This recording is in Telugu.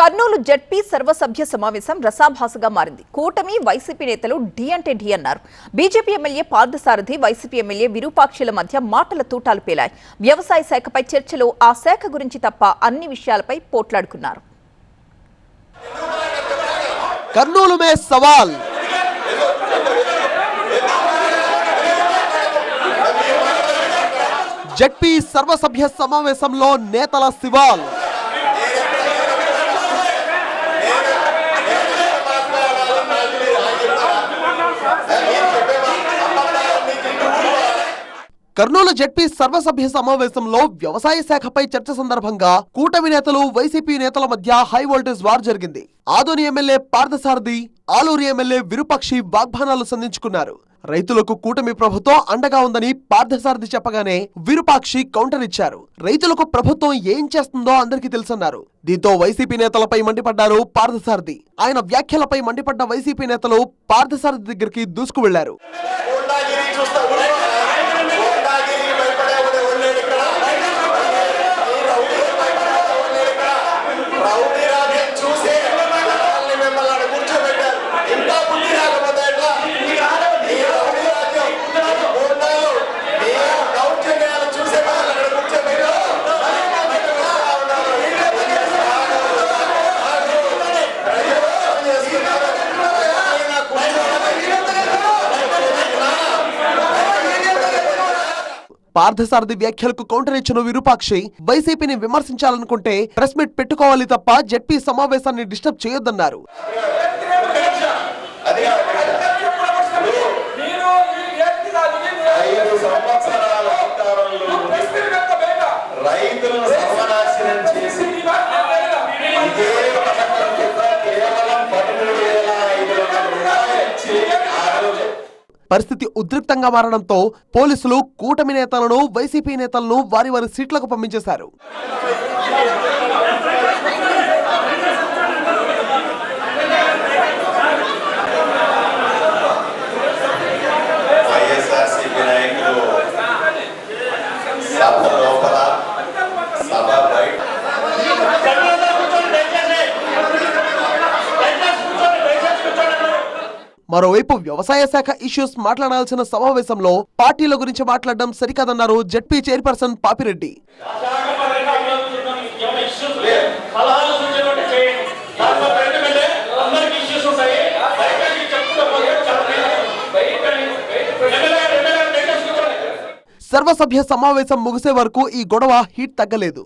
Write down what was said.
కర్నూలు జడ్పీ సర్వసభ్య సమావేశం రసాభాసగా మారింది. కూటమి వైసీపీ నేతలు ఢీ అంటే ఢీ అన్నారు. BJP MLA Parthasarathy, YCP MLA విరూపాక్షుల మధ్య మాటల తూటాలు పేలాయి. వ్యవసాయ శాఖపై చర్చలో ఆ శాఖ గురించి తప్ప అన్ని విషయాలపై పోట్లాడుకున్నారు. కర్నూలు మే సవాల్. జడ్పీ సర్వసభ్య సమావేశంలో నేతల సివాల్. కర్నూలు జడ్పీ సర్వసభ్య సమావేశంలో వ్యవసాయ శాఖపై చర్చ సందర్భంగా కూటమి నేతలు, వైసీపీ నేతల మధ్య హై వోల్టేజ్ వార్ జరిగింది. ఆదోని ఎమ్మెల్యే పార్థసారథి, ఆలూరు ఎమ్మెల్యే విరూపాక్షి వాగ్బాణాలు సంధించుకున్నారు. రైతులకు కూటమి ప్రభుత్వం అండగా ఉందని పార్థసారథి చెప్పగానే విరూపాక్షి కౌంటర్ ఇచ్చారు. రైతులకు ప్రభుత్వం ఏం చేస్తుందో అందరికీ తెలుసన్నారు. దీంతో వైసీపీ నేతలపై మండిపడ్డారు పార్థసారథి. ఆయన వ్యాఖ్యలపై మండిపడ్డ వైసీపీ నేతలు పార్థసారథి దగ్గరికి దూసుకు వెళ్లారు. పార్థసారథి వ్యాఖ్యలకు కౌంటర్ ఇచ్చిన విరూపాక్షి, వైసీపీని విమర్శించాలనుకుంటే ప్రెస్ మీట్ పెట్టుకోవాలి తప్ప జడ్పీ సమావేశాన్ని డిస్టర్బ్ చేయొద్దన్నారు. పరిస్థితి ఉద్రిక్తంగా మారడంతో పోలీసులు కూటమి నేతలను, వైసీపీ నేతలను వారి వారి సీట్లకు పంపించేశారు. మరోవైపు వ్యవసాయ శాఖ ఇష్యూస్ మాట్లాడాల్సిన సమావేశంలో పార్టీల గురించి మాట్లాడడం సరికాదన్నారు జడ్పీ చైర్పర్సన్ పాపిరెడ్డి. సర్వసభ్య సమావేశం ముగిసే వరకు ఈ గొడవ హీట్ తగ్గలేదు.